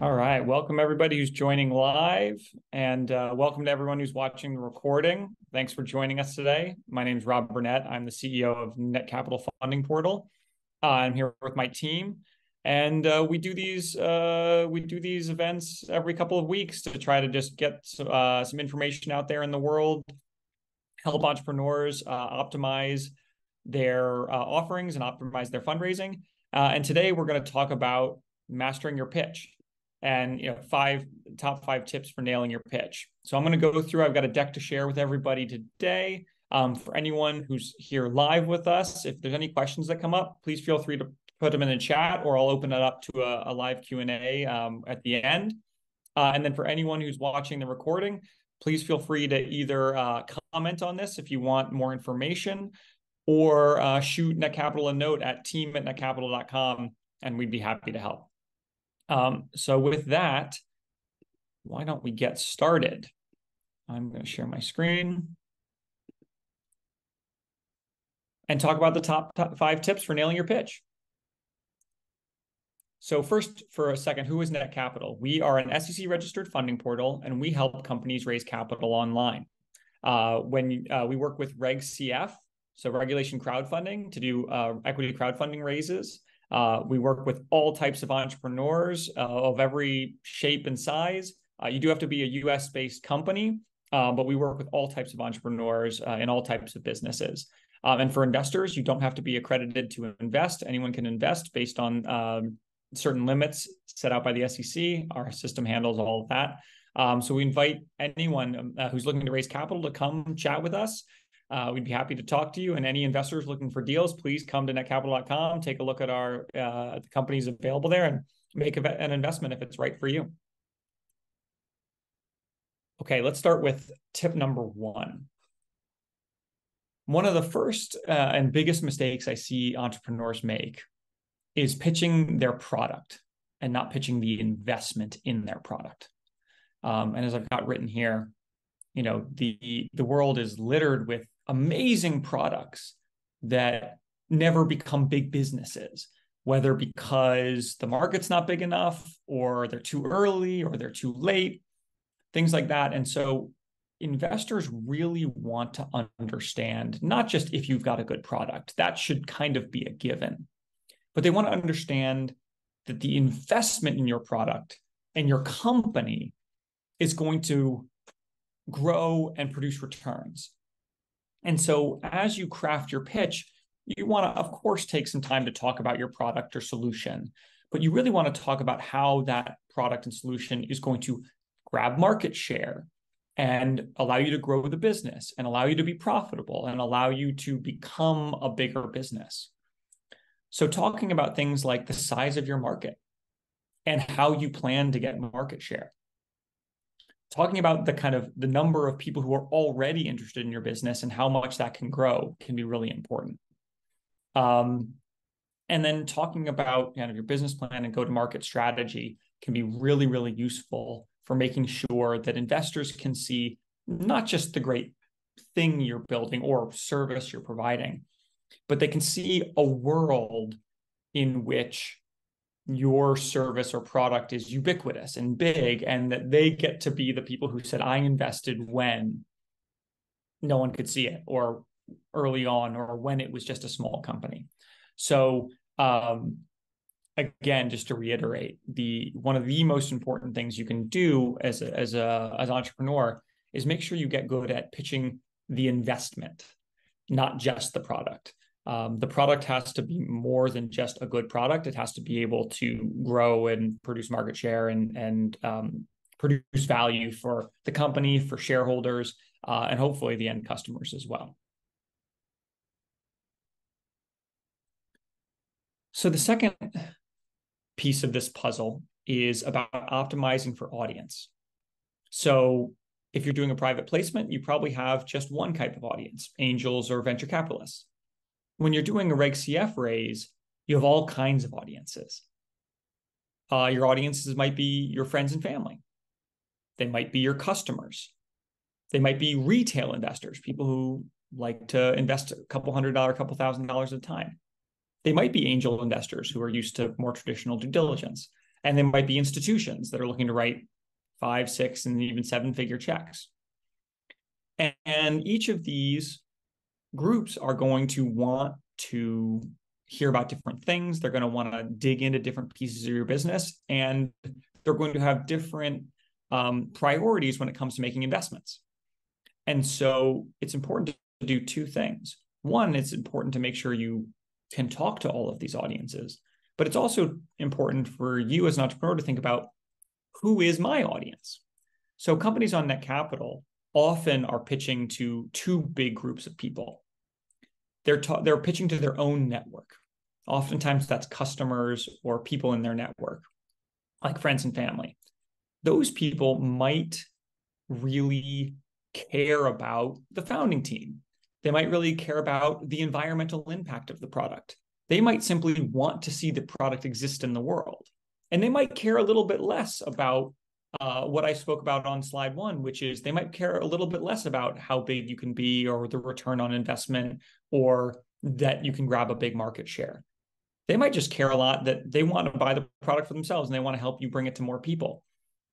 All right. Welcome everybody who's joining live, and welcome to everyone who's watching the recording. Thanks for joining us today. My name is Rob Burnett. I'm the CEO of Netcapital Funding Portal. I'm here with my team, and we do these events every couple of weeks to try to just get some information out there in the world, help entrepreneurs optimize their offerings and optimize their fundraising. And today we're going to talk about mastering your pitch and top five tips for nailing your pitch. So I'm going to go through. I've got a deck to share with everybody today. For anyone who's here live with us, if there's any questions that come up, please feel free to put them in the chat, or I'll open it up to a live Q&A at the end. And then for anyone who's watching the recording, please feel free to either comment on this if you want more information, or shoot Netcapital a note at team@netcapital.com, and we'd be happy to help. So with that, why don't we get started? I'm going to share my screen and talk about the top five tips for nailing your pitch. So first, for a second, who is Netcapital? We are an SEC registered funding portal, and we help companies raise capital online. We work with Reg CF, so regulation crowdfunding, to do equity crowdfunding raises. We work with all types of entrepreneurs of every shape and size. You do have to be a US-based company, but we work with all types of entrepreneurs in all types of businesses. And for investors, you don't have to be accredited to invest. Anyone can invest based on certain limits set out by the SEC. Our system handles all of that. So we invite anyone who's looking to raise capital to come chat with us. We'd be happy to talk to you, and any investors looking for deals, please come to netcapital.com, take a look at our the companies available there, and make an investment if it's right for you. Okay, let's start with tip number one. One of the first and biggest mistakes I see entrepreneurs make is pitching their product and not pitching the investment in their product. And as I've got written here, the world is littered with amazing products that never become big businesses, whether because the market's not big enough, or they're too early, or they're too late, things like that. And so investors really want to understand, not just if you've got a good product, that should kind of be a given, but they want to understand that the investment in your product and your company is going to grow and produce returns. And so as you craft your pitch, you want to, of course, take some time to talk about your product or solution, but you really want to talk about how that product and solution is going to grab market share and allow you to grow the business and allow you to be profitable and allow you to become a bigger business. So talking about things like the size of your market and how you plan to get market share. Talking about the number of people who are already interested in your business and how much that can grow can be really important. And then talking about your business plan and go-to-market strategy can be really, really useful for making sure that investors can see not just the great thing you're building or service you're providing, but they can see a world in which your service or product is ubiquitous and big, and that they get to be the people who said, I invested when no one could see it, or early on, or when it was just a small company. So again, just to reiterate, one of the most important things you can do as an entrepreneur is make sure you get good at pitching the investment, not just the product. The product has to be more than just a good product. It has to be able to grow and produce market share and produce value for the company, for shareholders, and hopefully the end customers as well. So the second piece of this puzzle is about optimizing for audience. So if you're doing a private placement, you probably have just one type of audience, angels or venture capitalists. When you're doing a Reg CF raise, you have all kinds of audiences. Your audiences might be your friends and family. They might be your customers. They might be retail investors, people who like to invest a couple $100, couple $1,000 at a time. They might be angel investors who are used to more traditional due diligence. And they might be institutions that are looking to write 5, 6, and even 7-figure checks. And each of these groups are going to want to hear about different things. They're going to want to dig into different pieces of your business, and they're going to have different priorities when it comes to making investments. And so it's important to do two things. One, it's important to make sure you can talk to all of these audiences, but it's also important for you as an entrepreneur to think about, who is my audience? So companies on Netcapital often are pitching to two big groups of people. They're pitching to their own network. Oftentimes that's customers or people in their network, like friends and family. Those people might really care about the founding team. They might really care about the environmental impact of the product. They might simply want to see the product exist in the world. And they might care a little bit less about what I spoke about on slide 1, which is they might care a little bit less about how big you can be, or the return on investment, or that you can grab a big market share. They might just care a lot that they want to buy the product for themselves and they want to help you bring it to more people.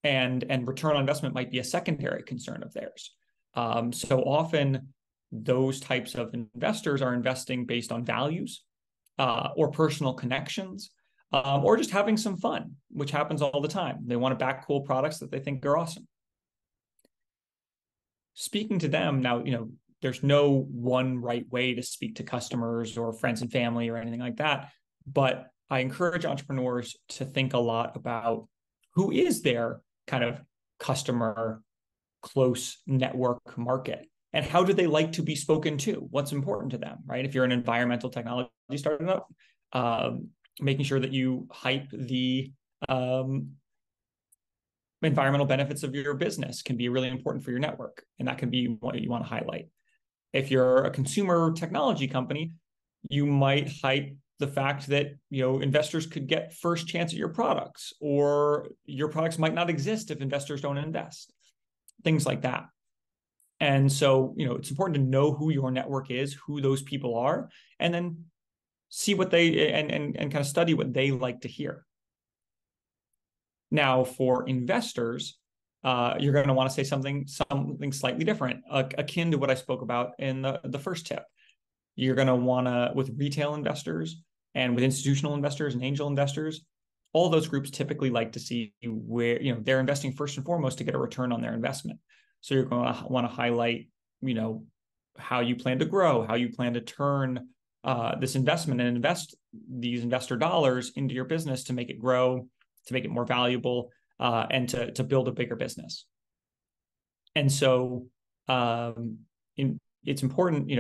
And return on investment might be a secondary concern of theirs. So often those types of investors are investing based on values or personal connections, or just having some fun, which happens all the time. They want to back cool products that they think are awesome. Speaking to them now, there's no one right way to speak to customers or friends and family or anything like that. But I encourage entrepreneurs to think a lot about who is their kind of customer close network market, and how do they like to be spoken to? What's important to them, right? If you're an environmental technology startup, making sure that you hype the environmental benefits of your business can be really important for your network, and that can be what you want to highlight. If you're a consumer technology company, you might hype the fact that investors could get first chance at your products, or your products might not exist if investors don't invest, things like that. And so it's important to know who your network is, who those people are, and then see what they and kind of study what they like to hear. Now, for investors, you're going to want to say something slightly different, akin to what I spoke about in the first tip. You're going to want to, with retail investors and with institutional investors and angel investors, all those groups typically like to see where they're investing first and foremost to get a return on their investment. So you're going to want to highlight how you plan to grow, how you plan to turn this investment and invest these investor dollars into your business to make it grow, to make it more valuable, and to build a bigger business. And so it's important,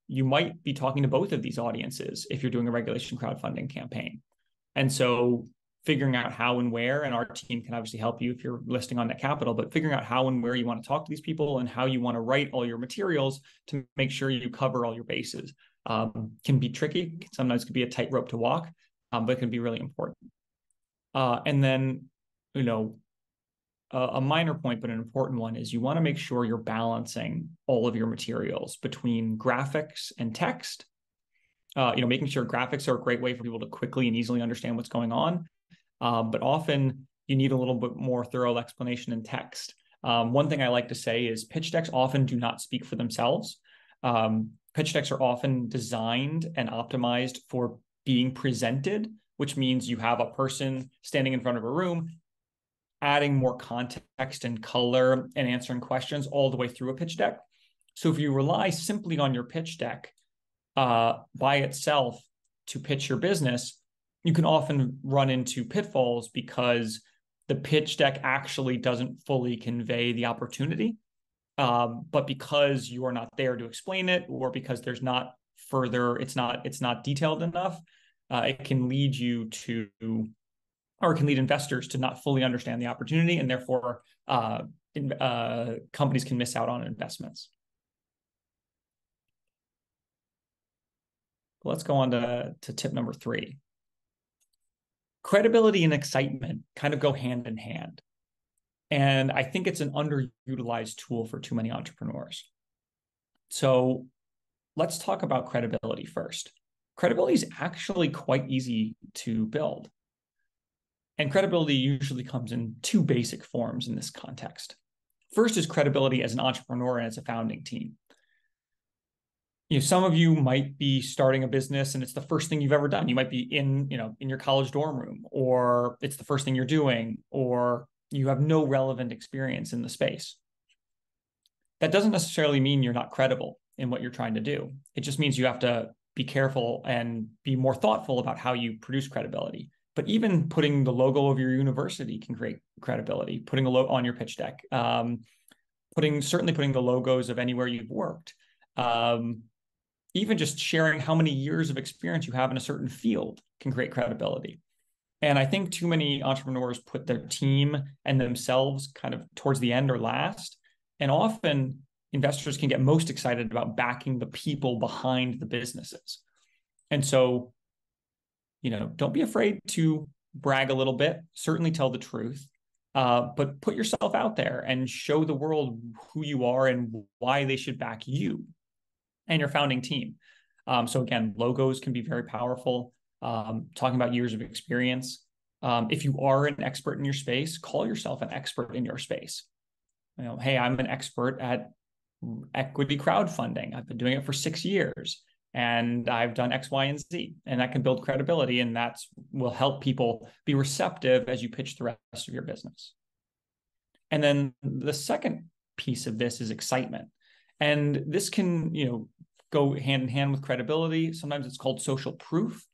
you might be talking to both of these audiences if you're doing a regulation crowdfunding campaign. And so figuring out how and where, and our team can obviously help you if you're listing on Netcapital, but figuring out how and where you want to talk to these people and how you want to write all your materials to make sure you cover all your bases can be tricky. Sometimes it can be a tightrope to walk, but it can be really important. And then, a minor point, but an important one, is you want to make sure you're balancing all of your materials between graphics and text. Making sure graphics are a great way for people to quickly and easily understand what's going on. But often you need a little bit more thorough explanation in text. One thing I like to say is pitch decks often do not speak for themselves. Pitch decks are often designed and optimized for being presented, which means you have a person standing in front of a room, adding more context and color and answering questions all the way through a pitch deck. So if you rely simply on your pitch deck by itself to pitch your business, you can often run into pitfalls because the pitch deck actually doesn't fully convey the opportunity. But because you are not there to explain it, or because there's not further, it's not detailed enough, it can lead you to, or it can lead investors to not fully understand the opportunity, and therefore companies can miss out on investments. Let's go on to tip number 3. Credibility and excitement kind of go hand in hand. And I think it's an underutilized tool for too many entrepreneurs. So let's talk about credibility first. Credibility is actually quite easy to build. And credibility usually comes in two basic forms in this context. First is credibility as an entrepreneur and as a founding team. Some of you might be starting a business and it's the first thing you've ever done. You might be in your college dorm room, or it's the first thing you're doing, or you have no relevant experience in the space. That doesn't necessarily mean you're not credible in what you're trying to do. It just means you have to be careful and be more thoughtful about how you produce credibility. But even putting the logo of your university can create credibility, putting a logo on your pitch deck, certainly putting the logos of anywhere you've worked, even just sharing how many years of experience you have in a certain field can create credibility. And I think too many entrepreneurs put their team and themselves kind of towards the end or last. And often investors can get most excited about backing the people behind the businesses. And so, don't be afraid to brag a little bit, certainly tell the truth, but put yourself out there and show the world who you are and why they should back you and your founding team. So again, logos can be very powerful. Talking about years of experience. If you are an expert in your space, call yourself an expert in your space. Hey, I'm an expert at equity crowdfunding. I've been doing it for 6 years and I've done X, Y, and Z, and that can build credibility, and that will help people be receptive as you pitch the rest of your business. And then the second piece of this is excitement. And this can, go hand in hand with credibility. Sometimes it's called social proof.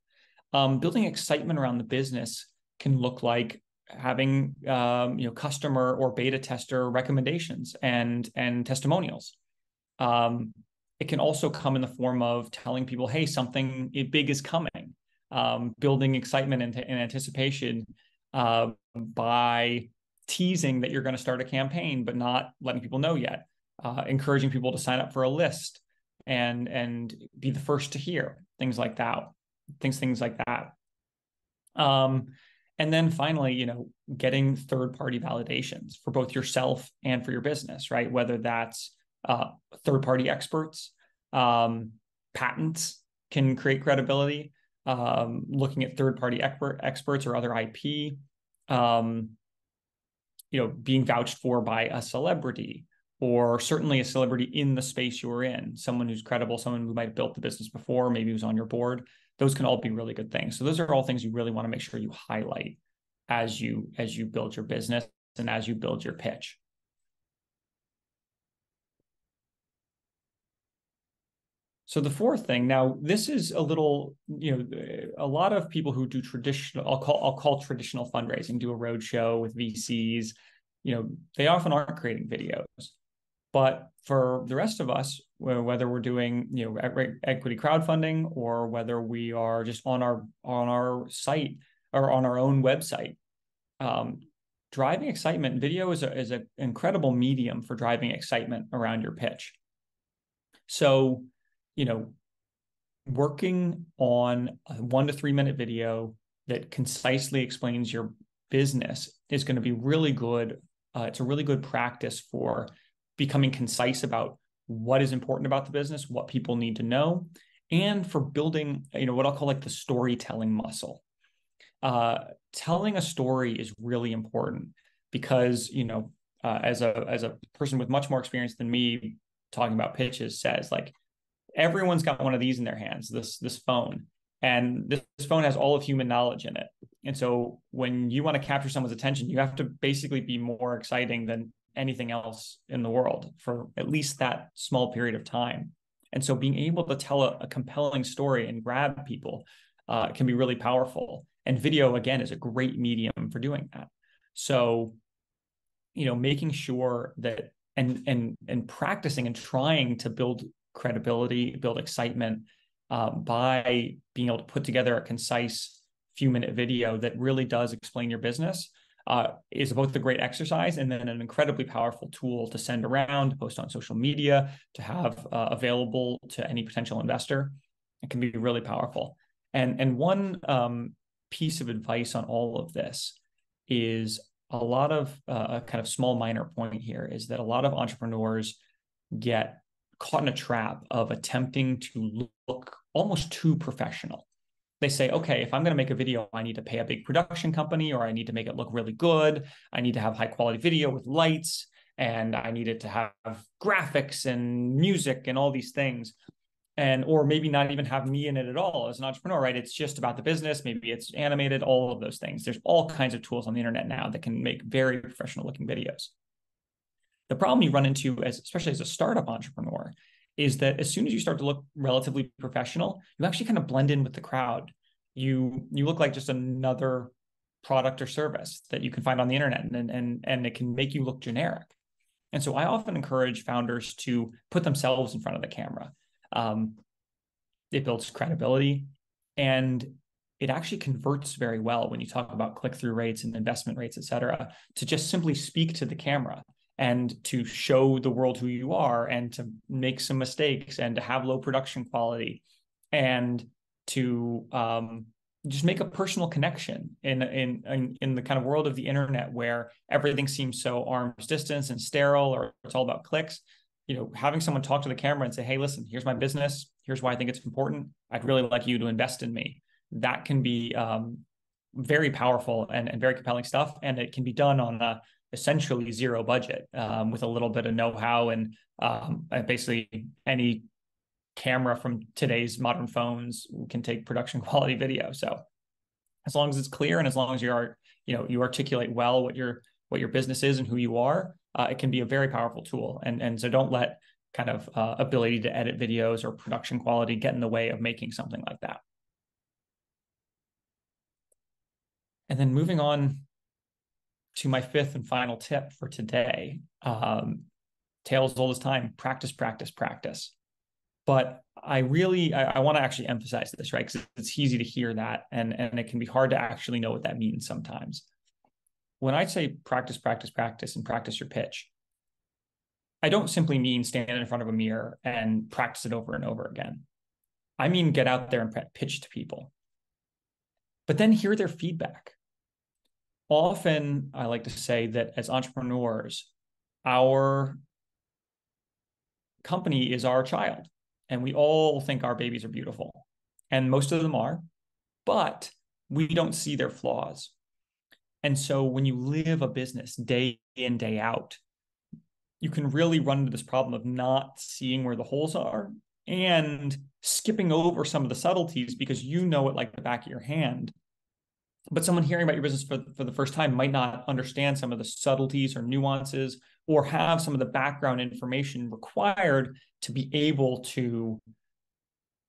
Building excitement around the business can look like having, customer or beta tester recommendations and testimonials. It can also come in the form of telling people, hey, something big is coming, building excitement and anticipation by teasing that you're going to start a campaign, but not letting people know yet, encouraging people to sign up for a list and be the first to hear, things like that. And then finally, getting third-party validations for both yourself and for your business, right? Whether that's third-party experts, patents can create credibility, looking at third-party experts or other IP, being vouched for by a celebrity, or certainly a celebrity in the space you're in, someone who's credible, someone who might have built the business before, maybe who's on your board. Those can all be really good things. So those are all things you really want to make sure you highlight as you build your business and as you build your pitch. So the fourth thing, now this is a little, a lot of people who do traditional, I'll call traditional fundraising, do a roadshow with VCs, they often aren't creating videos. But for the rest of us, whether we're doing, equity crowdfunding or whether we are just on our site or on our own website, driving excitement, video is an incredible medium for driving excitement around your pitch. So, working on a 1 to 3 minute video that concisely explains your business is going to be really good. It's a really good practice for becoming concise about what is important about the business, what people need to know, and for building, what I'll call like the storytelling muscle. Telling a story is really important because, as a person with much more experience than me talking about pitches says, like, everyone's got one of these in their hands, this phone, and this phone has all of human knowledge in it. And so when you want to capture someone's attention, you have to basically be more exciting than anything else in the world for at least that small period of time. And so being able to tell a compelling story and grab people can be really powerful. And video, again, is a great medium for doing that. So, making sure that and practicing and trying to build credibility, build excitement by being able to put together a concise few-minute video that really does explain your business is both a great exercise and then an incredibly powerful tool to send around, to post on social media, to have available to any potential investor. It can be really powerful. And one piece of advice on all of this is a lot of a kind of small minor point here is that a lot of entrepreneurs get caught in a trap of attempting to look almost too professional. they say, okay, if I'm going to make a video, I need to pay a big production company, or I need to make it look really good. I need to have high quality video with lights, and I need it to have graphics and music and all these things. And, or maybe not even have me in it at all as an entrepreneur, right? It's just about the business. Maybe it's animated, all of those things. There's all kinds of tools on the internet now that can make very professional looking videos. The problem you run into, especially as a startup entrepreneur, is that as soon as you start to look relatively professional, you actually kind of blend in with the crowd. You look like just another product or service that you can find on the internet, and it can make you look generic. And so I often encourage founders to put themselves in front of the camera. It builds credibility, and it actually converts very well when you talk about click-through rates and investment rates, et cetera, to just simply speak to the camera and to show the world who you are, and to make some mistakes, and to have low production quality, and to just make a personal connection in the kind of world of the internet where everything seems so arm's distance and sterile, or it's all about clicks. Having someone talk to the camera and say, hey, listen, here's my business. Here's why I think it's important. I'd really like you to invest in me. That can be very powerful and very compelling stuff. And it can be done on essentially zero budget with a little bit of know-how, and basically any camera from today's modern phones can take production quality video. So as long as it's clear, and as long as you articulate well what your business is and who you are, it can be a very powerful tool. And so don't let kind of ability to edit videos or production quality get in the way of making something like that. And then moving on to my fifth and final tip for today, tales old as time: practice, practice, practice. But I want to actually emphasize this, right? Because it's easy to hear that, and it can be hard to actually know what that means sometimes. When I say practice, practice, practice, and practice your pitch, I don't simply mean stand in front of a mirror and practice it over and over again. I mean, get out there and pitch to people, but then hear their feedback. Often, I like to say that as entrepreneurs, our company is our child, and we all think our babies are beautiful, and most of them are, but we don't see their flaws. And so when you live a business day in, day out, you can really run into this problem of not seeing where the holes are and skipping over some of the subtleties because you know it like the back of your hand. But someone hearing about your business for the first time might not understand some of the subtleties or nuances, or have some of the background information required to be able to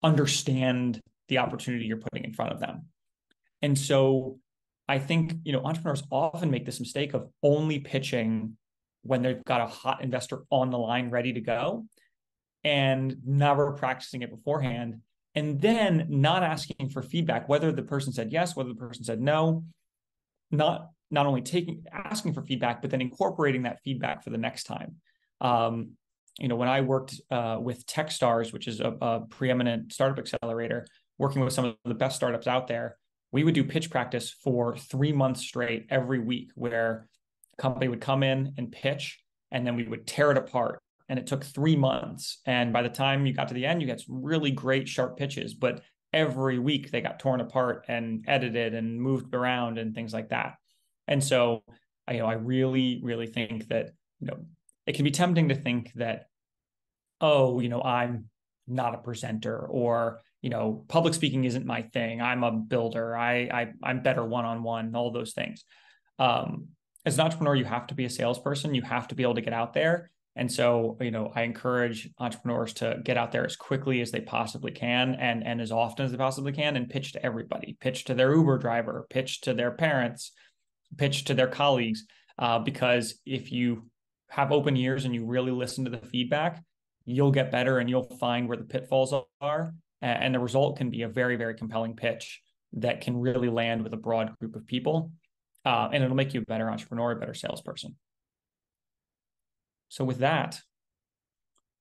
understand the opportunity you're putting in front of them. And so I think, entrepreneurs often make this mistake of only pitching when they've got a hot investor on the line ready to go, and never practicing it beforehand, and then not asking for feedback, whether the person said yes, whether the person said no, not only asking for feedback, but then incorporating that feedback for the next time. When I worked with Techstars, which is a preeminent startup accelerator, working with some of the best startups out there, we would do pitch practice for 3 months straight every week, where a company would come in and pitch, and then we would tear it apart. And it took 3 months. And by the time you got to the end, you got some really great sharp pitches, but every week they got torn apart and edited and moved around and things like that. And so, I really, really think that, it can be tempting to think that, I'm not a presenter, or, public speaking isn't my thing. I'm a builder. I'm better one-on-one, all those things. As an entrepreneur, you have to be a salesperson. You have to be able to get out there. And so, I encourage entrepreneurs to get out there as quickly as they possibly can, and as often as they possibly can, and pitch to everybody, pitch to their Uber driver, pitch to their parents, pitch to their colleagues. Because if you have open ears and you really listen to the feedback, you'll get better, and you'll find where the pitfalls are. And the result can be a very, very compelling pitch that can really land with a broad group of people. And it'll make you a better entrepreneur, a better salesperson. So with that,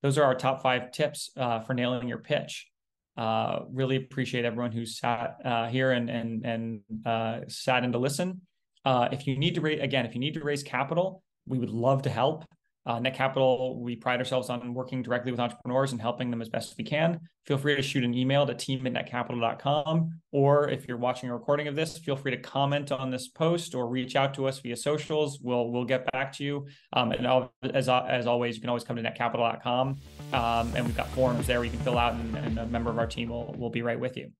those are our top 5 tips for nailing your pitch. Really appreciate everyone who sat here and sat in to listen. If you need to raise capital, we would love to help. Netcapital, we pride ourselves on working directly with entrepreneurs and helping them as best we can. Feel free to shoot an email to team@netcapital.com, or if you're watching a recording of this, feel free to comment on this post or reach out to us via socials. We'll get back to you. And as always, you can always come to netcapital.com, and we've got forms there you can fill out, and a member of our team will be right with you.